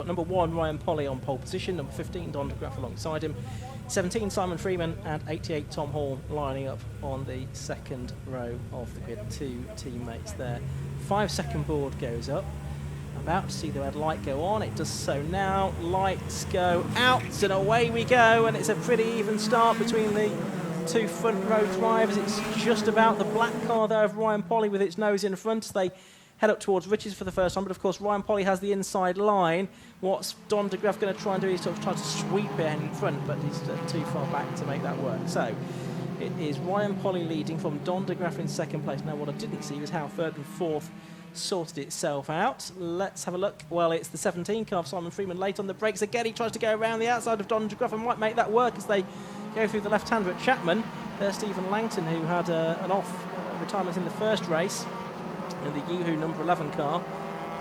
Number 1, Ryan Polly on pole position. Number 15, Don DeGraff alongside him. 17, Simon Freeman, and 88, Tom Hall, lining up on the second row of the grid. 2 teammates there. 5-second board goes up. About to see the red light go on. It does so now. Lights go out, and away we go. And it's a pretty even start between the 2 front row drivers. It's just about the black car there of Ryan Polly with its nose in front. They head up towards Richards for the first time, but of course Ryan Polly has the inside line. What's Don DeGraff going to try and do? He's sort of trying to sweep it in front, but he's too far back to make that work. So it is Ryan Polly leading from Don DeGraff in second place. Now what I didn't see was how third and fourth sorted itself out. Let's have a look. Well, it's the 17 car of Simon Freeman late on the brakes again. He tries to go around the outside of Don DeGraff and might make that work as they go through the left-hander at Chapman. There's Stephen Langton, who had an off retirement in the first race. And the Yoo-Hoo number 11 car,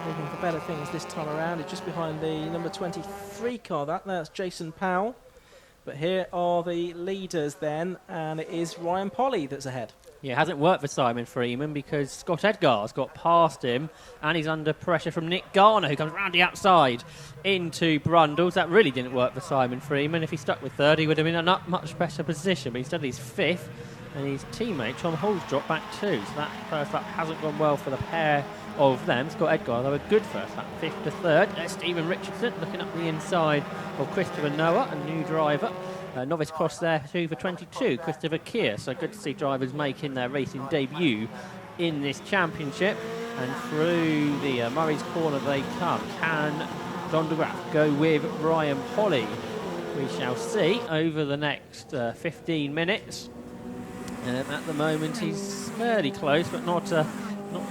looking for better things this time around. It's just behind the number 23 car. That's Jason Powell. But here are the leaders then, and it is Ryan Polly that's ahead. Yeah, it hasn't worked for Simon Freeman because Scott Edgar's got past him and he's under pressure from Nick Garner, who comes round the outside into Brundles. That really didn't work for Simon Freeman. If he stuck with third, he would have been in a much better position, but instead he's fifth. And his teammate Tom Hall's dropped back too, so that first lap hasn't gone well for the pair of them. Scott Edgar, they were good first lap, 5th to 3rd. There's Stephen Richardson looking up the inside of Christopher Noah, a new driver. Novice cross there too for 22, Christopher Keir. So good to see drivers making their racing debut in this championship. And through the Murray's Corner they come. Can Don DeGraff go with Ryan Polly? We shall see over the next 15 minutes. At the moment he's fairly close, but not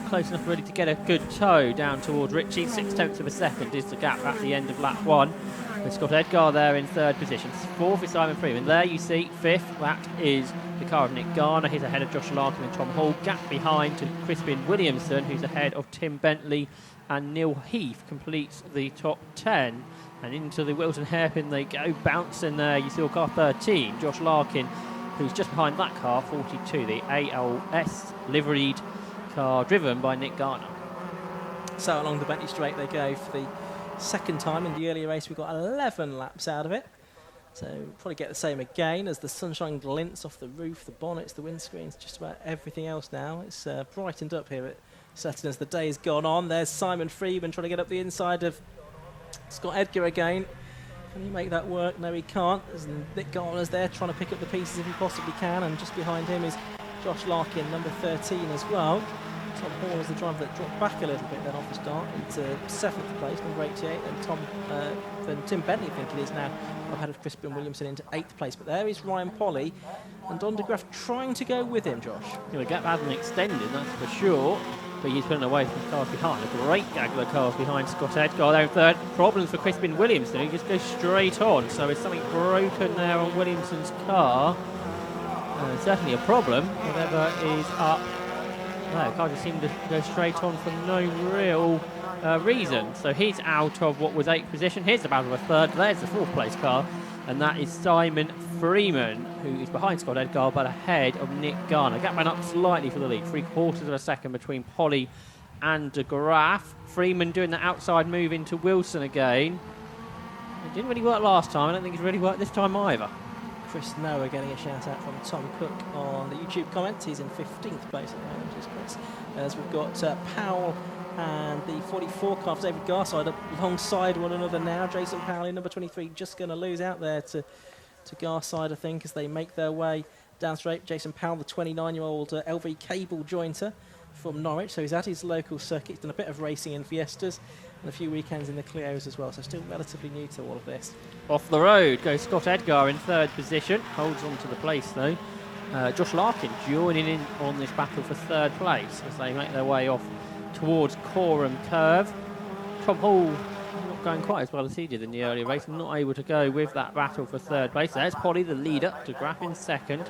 close enough really to get a good tow down towards Ritchie. 0.6 of a second is the gap at the end of lap 1. With Scott Edgar there in 3rd position. 4th is Simon Freeman. There you see 5th, that is the car of Nick Garner. He's ahead of Josh Larkin and Tom Hall. Gap behind to Crispin Williamson, who's ahead of Tim Bentley, and Neil Heath completes the top 10. And into the Wilton hairpin they go, bouncing there. You see car 13, Josh Larkin, who's just behind that car, 42, the ALS liveried car driven by Nick Garner. So along the Bentley Straight they go for the second time. In the earlier race we got 11 laps out of it. So we'll probably get the same again as the sunshine glints off the roof, the bonnets, the windscreens, just about everything else now. It's brightened up here at Snetterton as the day's gone on. There's Simon Freeman trying to get up the inside of Scott Edgar again. Can he make that work? No, he can't. As Nick Garner's there trying to pick up the pieces if he possibly can, and just behind him is Josh Larkin, number 13 as well. Tom Hall is the driver that dropped back a little bit then off the start into 7th place, number 88, and then Tim Bentley, I think it is now, ahead of Crispin Williamson into 8th place. But there is Ryan Polly, and Don DeGraff trying to go with him, Josh. The gap hasn't extended, that's for sure. But he's putting away from the cars behind. A great gaggle of cars behind Scott Edgar there in 3rd. Problems for Crispin Williamson, he just goes straight on. So is something broken there on Williamson's car? Certainly a problem. Whatever is up. No, the car just seemed to go straight on for no real reason. So he's out of what was 8th position. Here's the battle of a 3rd. There's the 4th place car. And that is Simon Freeman, who is behind Scott Edgar, but ahead of Nick Garner. Gap went up slightly for the lead, 3/4 of a second between Polly and DeGraff. Freeman doing the outside move into Wilson again. It didn't really work last time. I don't think it's really worked this time either. Chris Noah getting a shout out from Tom Cook on the YouTube comments. He's in 15th place at the moment, which is Chris. As we've got Powell and the 44 car of David Garside up alongside one another now. Jason Powell in number 23 just going to lose out there to Garside, I think, as they make their way down straight. Jason Powell, the 29-year-old LV cable jointer from Norwich, so he's at his local circuit. He's done a bit of racing in Fiestas and a few weekends in the Clios as well, so still relatively new to all of this. Off the road goes Scott Edgar in 3rd position, holds on to the place though. Josh Larkin joining in on this battle for 3rd place as they make their way off towards Coram Curve. Tom Hall not going quite as well as he did in the earlier race, not able to go with that battle for 3rd place. There's Polly, the leader, DeGraff in 2nd,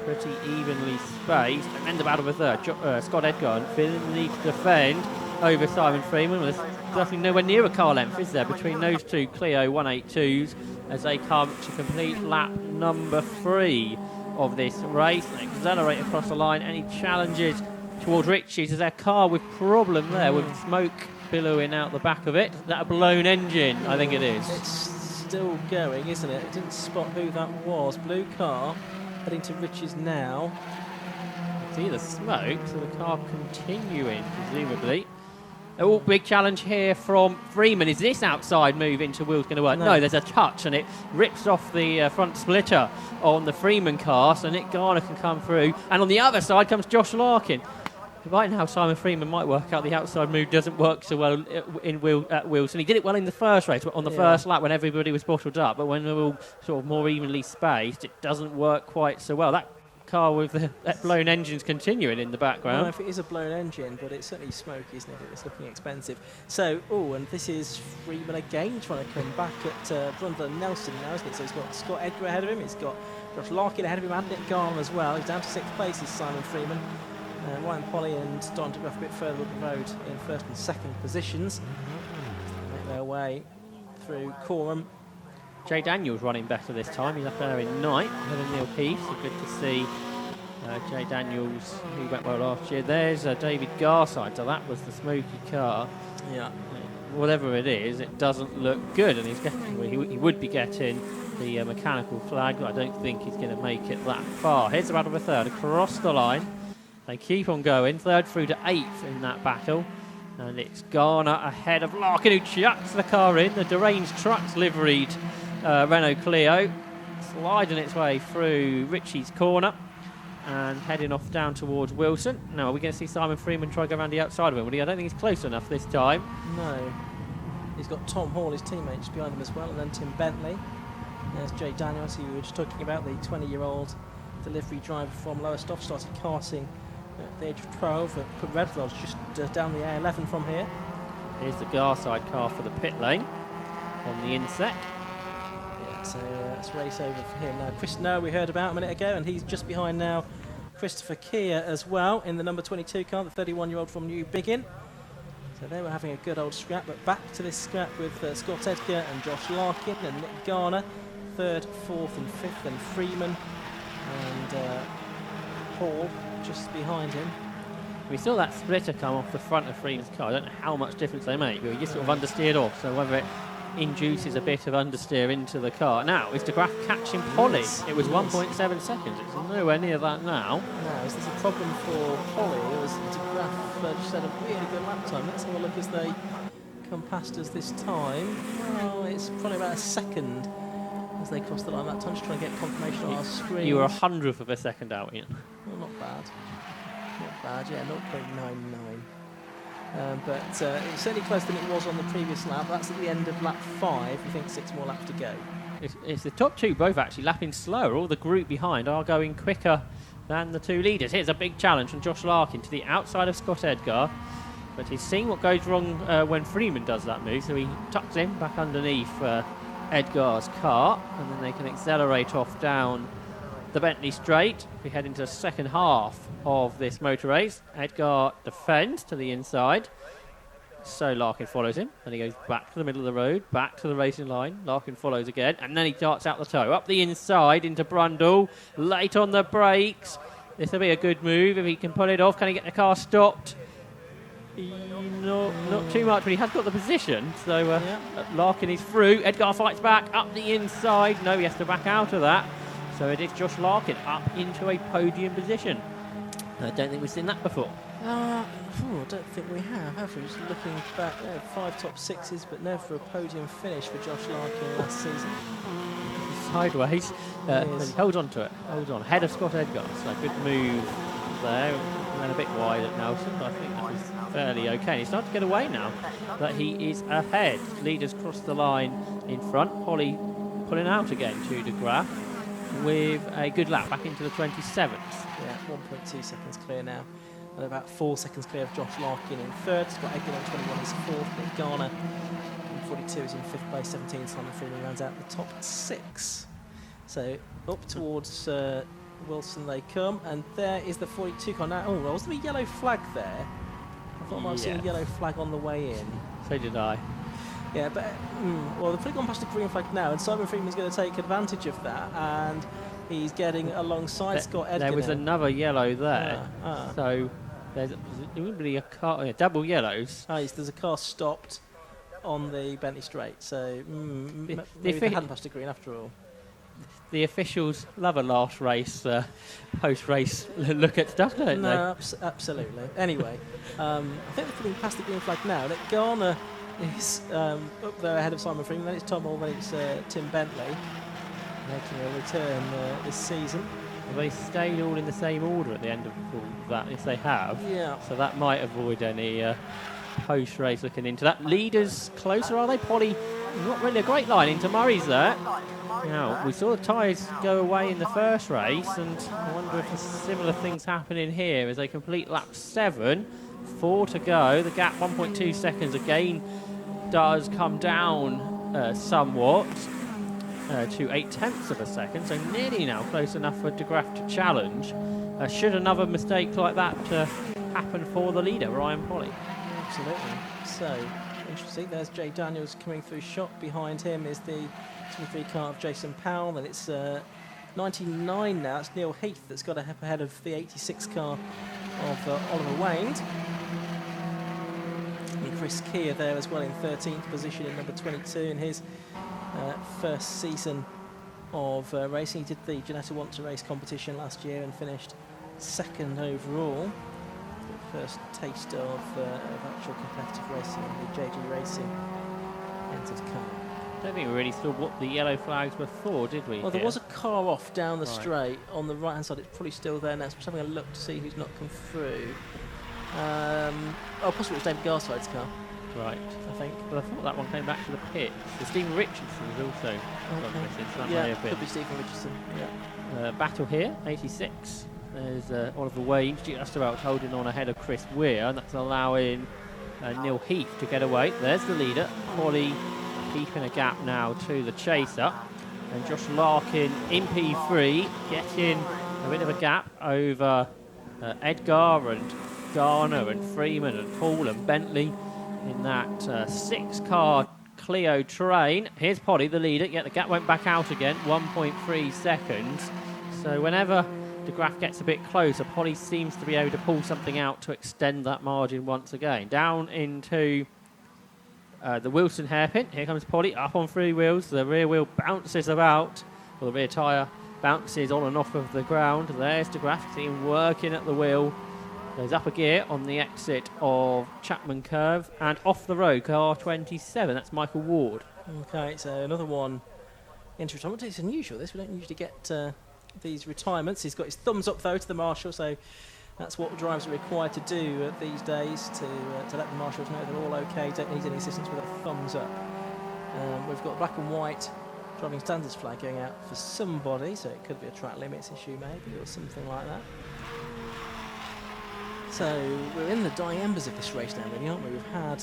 pretty evenly spaced. And then the battle for 3rd, Scott Edgar feeling the need to defend over Simon Freeman. There's definitely nowhere near a car length, is there, between those two Clio 182s as they come to complete lap number 3 of this race. They accelerate across the line. Any challenges towards Ritchie's? Is their car with problem there with smoke billowing out the back of it. Is that a blown engine? I think it is. It's still going, isn't it? It didn't spot who that was. Blue car heading to Rich's now. See the smoke, so the car continuing, presumably. Oh, big challenge here from Freeman. Is this outside move into Will's going to work? No, there's a touch, and it rips off the front splitter on the Freeman car, so Nick Garner can come through. And on the other side comes Josh Larkin. Right now, Simon Freeman might work out the outside move doesn't work so well at Wilson. He did it well in the first race, on the first lap when everybody was bottled up, but when they were all sort of more evenly spaced, it doesn't work quite so well. That car with the blown engines continuing in the background. I don't know if it is a blown engine, but it's certainly smoky, isn't it? It's looking expensive. So, and this is Freeman again trying to come back at Brundle and Nelson now, isn't it? So he's got Scott Edgar ahead of him, he's got Josh Larkin ahead of him and Nick Garner as well. He's down to 6th place, is Simon Freeman. Ryan Polly and Don DeGraff a bit further up the road in 1st and 2nd positions. Make their way through Coram. Jay Daniels running better this time. He's up there in 9th ahead of Neil Peace. So good to see Jay Daniels, who went well last year. There's David Garside, so that was the smoky car. Yeah. Whatever it is, it doesn't look good, and he would be getting the mechanical flag, but I don't think he's going to make it that far. Here's the battle for 3rd across the line. They keep on going, 3rd through to 8th in that battle. And it's Garner ahead of Larkin, who chucks the car in. The deranged trucks liveried Renault Clio, sliding its way through Ritchie's corner and heading off down towards Wilson. Now, are we going to see Simon Freeman try to go around the outside of him? I don't think he's close enough this time. No. He's got Tom Hall, his teammate, just behind him as well, and then Tim Bentley. There's Jay Daniels, who we were just talking about, the 20-year-old delivery driver from Lowestoft, started karting at the age of 12 at Put Redfield's just down the A11 from here. Here's the Garside car for the pit lane on the inset. Yeah, so it's race over for him now. Chris Noah we heard about a minute ago, and he's just behind now Christopher Keir as well in the number 22 car, the 31-year-old from New Biggin. So they were having a good old scrap, but back to this scrap with Scott Edgar and Josh Larkin and Nick Garner, 3rd, 4th and 5th, and Freeman and Hall just behind him. We saw that splitter come off the front of Freeman's car. I don't know how much difference they make, but he just sort of understeered off, so whether it induces a bit of understeer into the car. Now, is DeGraff catching Polly? It was 1.7 seconds. It's nowhere near that now. No, is this a problem for Polly? It was DeGraff just had a really good lap time. Let's have a look as they come past us this time. Well, it's probably about a second as they cross the line that time. Just trying to get confirmation on our screen. You were 100th of a second out, Ian. Well, not bad. Not bad, yeah, 0.99. But it's certainly closer than it was on the previous lap. That's at the end of lap 5. We think 6 more laps to go. It's the top two both actually lapping slower. All the group behind are going quicker than the 2 leaders. Here's a big challenge from Josh Larkin to the outside of Scott Edgar. But he's seeing what goes wrong when Freeman does that move. So he tucks in back underneath Edgar's car. And then they can accelerate off down the Bentley straight. We head into the second half of this motor race. Edgar defends to the inside. So Larkin follows him. Then he goes back to the middle of the road, back to the racing line. Larkin follows again. And then he darts out the toe. Up the inside into Brundle. Late on the brakes. This will be a good move if he can pull it off. Can he get the car stopped? Not too much, but he has got the position. So Larkin is through. Edgar fights back up the inside. No, he has to back out of that. So it is Josh Larkin up into a podium position. I don't think we've seen that before. I don't think we have we? Just looking back, 5 top 6s, but no for a podium finish for Josh Larkin last season. Sideways. He holds on to it. Holds on. Head of Scott Edgar. So good move there. Ran a bit wide at Nelson, but I think that was fairly okay. He's starting to get away now, but he is ahead. Leaders cross the line in front. Polly pulling out again to DeGraff with a good lap back into the 27th. Yeah, 1.2 seconds clear now. And about 4 seconds clear of Josh Larkin in 3rd. Scott Edgar on 21 is 4th. Nick Garner in 42 is in 5th place. 17, Simon Freeman rounds out the top 6. So up towards Wilson they come. And there is the 42 car. Now, was there a yellow flag there? I thought I might have seen a yellow flag on the way in. So did I. Yeah, but they've probably gone past the green flag now, and Simon Freeman's going to take advantage of that, and he's getting alongside Scott Edgar. There was another yellow there, so There's presumably a car, double yellows. Oh, yes, there's a car stopped on the Bentley Straight, so maybe the they hadn't passed a green after all. The officials love a last race, post-race look at stuff, don't they? No, absolutely. Anyway, I think they're putting past the green flag now. Nick Garner is up there ahead of Simon Freeman. Then it's Tom Hall, then it's Tim Bentley making a return this season. Have they stayed all in the same order at the end of all that? If they have, yeah. So that might avoid any post-race looking into that. Leaders closer, are they? Polly, not really a great line into Murray's there. Now, we saw the tyres go away in the first race, and I wonder if similar things happening here as they complete lap 7, 4 to go. The gap, 1.2 seconds again, does come down somewhat to 0.8 of a second, so nearly now close enough for De Graaf to challenge. Should another mistake like that happen for the leader, Ryan Polly? Absolutely. So, interesting. There's Jay Daniels coming through shot. Behind him is the 23 car of Jason Powell, and it's 99 now. It's Neil Heath that's got ahead of the 86 car of Oliver Wayne. And Chris Keir there as well in 13th position in number 22 in his first season of racing. He did the Janetta Want to Race competition last year and finished second overall. First taste of actual competitive racing in the JG Racing entered car. I don't think we really saw what the yellow flags were for, did we? Well, there was a car off down the Right. straight on the right hand side. It's probably still there now. So I'm just having a look to see who's not come through. Possibly it was David Garside's car, Right. I think. But I thought that one came back to the pit. So Stephen Richardson was also got missing, so that may Yeah, have been. could be Stephen Richardson. Yeah. Battle here, 86. There's Oliver Wayne just about holding on ahead of Chris Weir, and that's allowing Neil Heath to get away. There's the leader, Polly, keeping a gap now to the chaser, and Josh Larkin in P3 getting a bit of a gap over Edgar and Garner and Freeman and Hall and Bentley in that 6-car Clio train. Here's Polly, the leader. Yeah, the gap went back out again, 1.3 seconds. So whenever De Graaf gets a bit closer, Polly seems to be able to pull something out to extend that margin once again. Down into the Wilson hairpin. Here comes Polly up on 3 wheels. The rear wheel bounces about, or the rear tyre bounces on and off of the ground. There's De Graaf, see him working at the wheel. Goes up a gear on the exit of Chapman Curve and off the road, car 27. That's Michael Ward. Okay, so another one into retirement. It's unusual this. We don't usually get these retirements. He's got his thumbs up though to the marshal, so that's what drivers are required to do these days to let the marshals know they're all okay, don't need any assistance with a thumbs up. We've got black and white driving standards flag going out for somebody, so it could be a track limits issue maybe or something like that. So we're in the dying embers of this race now, really, aren't we? We've had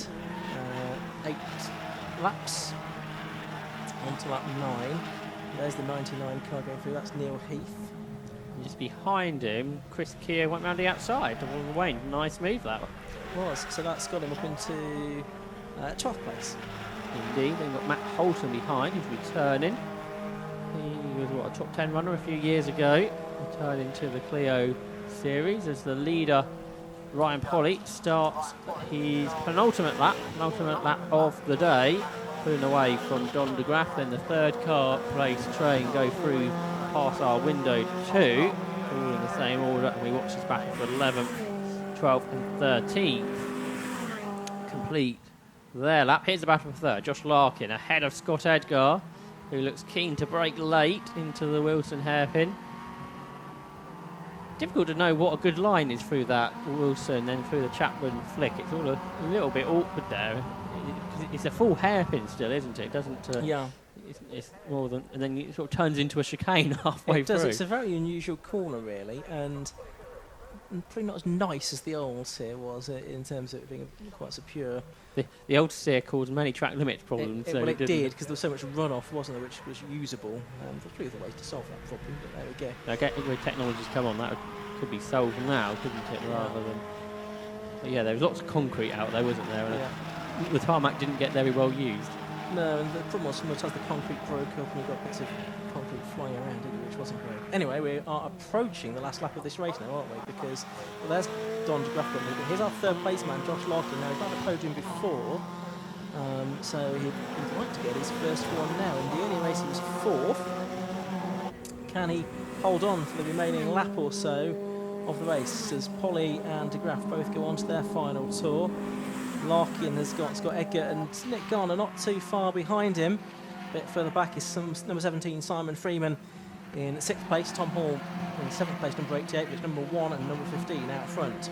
8 laps onto lap 9. There's the 99 car going through. That's Neil Heath. And just behind him, Chris Keir went round the outside to Oliver Wayne. Nice move that Was so that's got him up into 12th place. indeed. Then got Matt Holton behind, who's returning. He was a top 10 runner a few years ago, returning to the Clio series as the leader. Ryan Polly starts his penultimate lap of the day, pulling away from Don De Graaf. Then the 3rd car place train go through past our window 2, all in the same order, and we watch this battle for 11th, 12th and 13th complete their lap. Here's the battle for 3rd. Josh Larkin ahead of Scott Edgar, who looks keen to break late into the Wilson hairpin. Difficult to know what a good line is through that Wilson, then through the Chapman flick. It's all a little bit awkward there. It's a full hairpin still, isn't it? It doesn't. Yeah. It's more than, and then it sort of turns into a chicane halfway It does. through. It's a very unusual corner, really, and probably not as nice as the old Sear was in terms of it being quite so pure. The old Sear caused many track limits problems. Well, it did, because there was so much runoff, wasn't there, which was usable. There's probably other ways to solve that problem, but there we go. Okay, when technology's come on, that could be solved now, couldn't it? Rather than. But yeah, there was lots of concrete out there, wasn't there? And the tarmac didn't get very well used. No, and the problem was sometimes the concrete broke up and you got bits of concrete flying around, didn't you, which wasn't great. Anyway, we are approaching the last lap of this race now, aren't we? Because, well, there's Don de Graaf, but here's our third place man, Josh Larkin. Now, he's had a podium before, so he'd like to get his first one now. In the early race, he was fourth. Can he hold on for the remaining lap or so of the race as Polly and de Graaf both go on to their final tour? Larkin has got Scott Edgar and Nick Garner not too far behind him. A bit further back is number 17 Simon Freeman in 6th place, Tom Hall in 7th place, number 88, which number 1 and number 15 out front.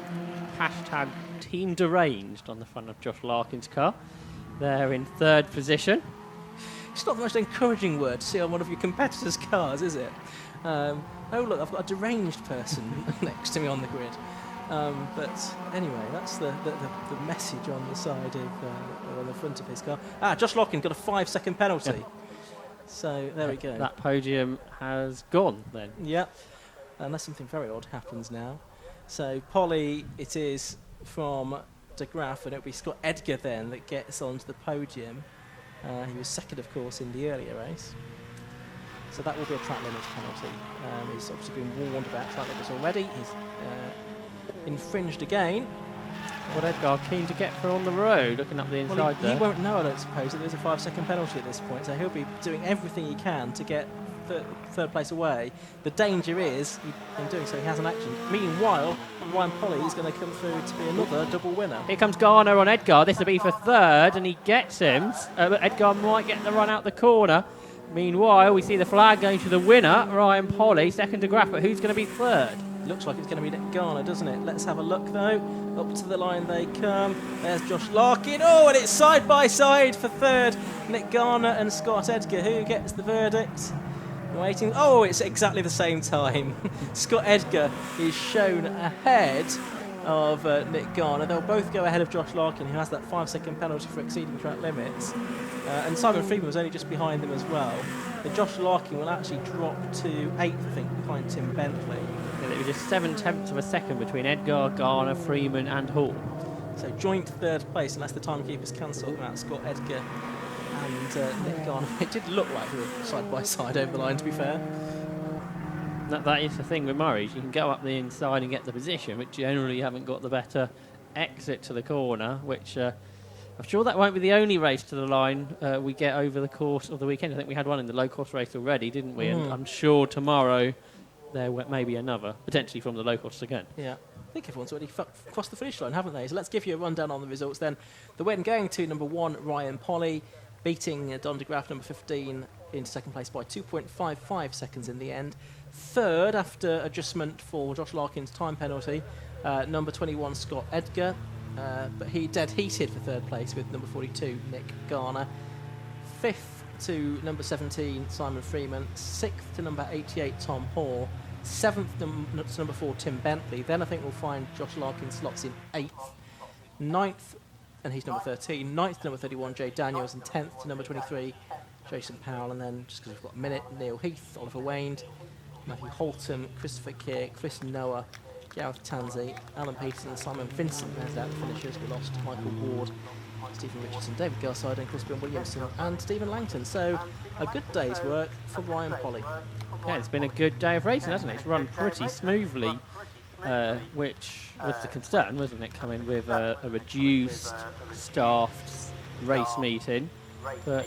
Hashtag Team Deranged on the front of Josh Larkin's car. They're in 3rd position. It's not the most encouraging word to see on one of your competitors' cars, is it? Oh look, I've got a deranged person next to me on the grid. But anyway, that's the message on the side of on the front of his car. Josh Larkin got a 5-second penalty. Yeah. So there we go. That podium has gone then. Yep. Unless something very odd happens now. So Polly, it is from de Graaf, and it'll be Scott Edgar then that gets onto the podium. He was second, of course, in the earlier race. So that will be a track limits penalty. He's obviously been warned about track limits already. He's infringed again. Well, Edgar keen to get through on the road, looking up the inside he won't know, I don't suppose, that there's a 5-second penalty at this point, so he'll be doing everything he can to get third place away. The danger is, in doing so, he has an action. Meanwhile, Ryan Polly is going to come through to be another double winner. Here comes Garner on Edgar. This will be for 3rd, and he gets him. But Edgar might get the run out the corner. Meanwhile, we see the flag going to the winner, Ryan Polly, second de Graaf, but who's going to be 3rd? Looks like it's going to be Nick Garner, doesn't it? Let's have a look, though. Up to the line they come. There's Josh Larkin. Oh, and it's side by side for 3rd. Nick Garner and Scott Edgar. Who gets the verdict? Waiting. Oh, it's exactly the same time. Scott Edgar is shown ahead of Nick Garner. They'll both go ahead of Josh Larkin, who has that 5-second penalty for exceeding track limits. And Simon Freeman was only just behind them as well. But Josh Larkin will actually drop to 8th, I think, behind Tim Bentley. And it was just 7/10 of a second between Edgar, Garner, Freeman and Hall. So joint 3rd place, unless the timekeepers can sort them out, Scott Edgar and Nick Garner. It did look like they were side by side over the line, to be fair. That is the thing with Murray's. You can go up the inside and get the position, but generally you haven't got the better exit to the corner, which I'm sure that won't be the only race to the line we get over the course of the weekend. I think we had one in the low-cost race already, didn't we? And I'm sure tomorrow there may be another, potentially from the low-cost again. Yeah. I think everyone's already crossed the finish line, haven't they? So let's give you a rundown on the results then. The win going to number 1, Ryan Polly, beating Don de Graaf, number 15, into 2nd place by 2.55 seconds in the end. 3rd, after adjustment for Josh Larkin's time penalty, number 21, Scott Edgar, but he dead heated for 3rd place with number 42, Nick Garner. 5th to number 17, Simon Freeman. 6th to number 88, Tom Hall. 7th to number 4, Tim Bentley. Then I think we'll find Josh Larkin slots in 8th. 9th, and he's number 13. 9th to number 31, Jay Daniels. And 10th to number 23, Jason Powell. And then, just because we've got a minute, Neil Heath, Oliver Wayne, Matthew Holton, Christopher Keir, Chris Noah, Gareth Tansey, Alan Peterson, Simon Vincent as out the finishers. We lost Michael Ward, Stephen Richardson, David Garside and Crispin Williamson and Stephen Langton. So a good day's work for Ryan Polly. Yeah, it's been a good day of racing, hasn't it? It's run pretty smoothly, which was the concern, wasn't it, coming with a reduced staffed race meeting. But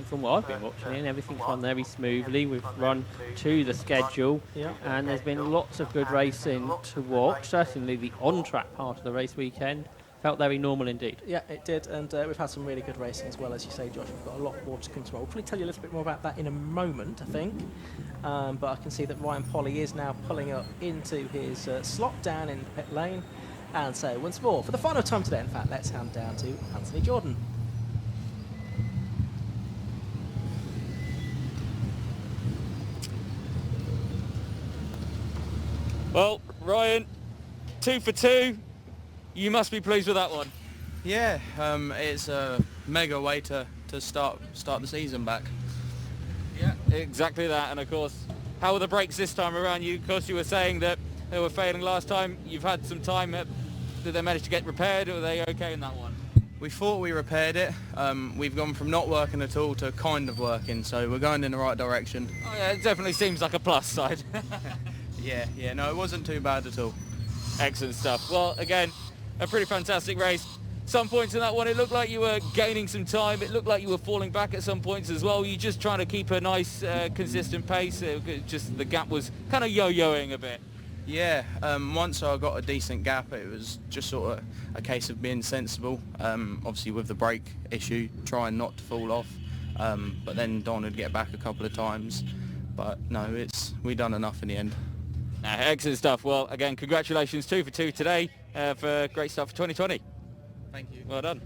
from what I've been watching, everything's run very smoothly. We've run to the schedule, and there's been lots of good racing to watch. Certainly the on-track part of the race weekend felt very normal indeed. Yeah, it did, and we've had some really good racing as well, as you say, Josh. We've got a lot more to come tomorrow. We'll probably tell you a little bit more about that in a moment, I think. But I can see that Ryan Polly is now pulling up into his slot down in the pit lane. And so, once more, for the final time today, in fact, let's hand down to Anthony Jordan. Well, Ryan, 2 for 2. You must be pleased with that one. Yeah, it's a mega way to start the season back. Yeah, exactly that. And of course, how were the brakes this time around? Of course, you were saying that they were failing last time. You've had some time. Did they manage to get repaired, or were they okay in that one? We thought we repaired it. We've gone from not working at all to kind of working, so we're going in the right direction. Oh yeah, it definitely seems like a plus side. Yeah, no, it wasn't too bad at all. Excellent stuff. Well, again, a pretty fantastic race. Some points in that one, it looked like you were gaining some time. It looked like you were falling back at some points as well. You just trying to keep a nice, consistent pace. Just the gap was kind of yo-yoing a bit. Yeah, once I got a decent gap, it was just sort of a case of being sensible. Obviously with the brake issue, trying not to fall off. But then Don would get back a couple of times. But no, we done enough in the end. Excellent stuff. Well, again, congratulations 2 for 2 today for great stuff for 2020. Thank you. Well done.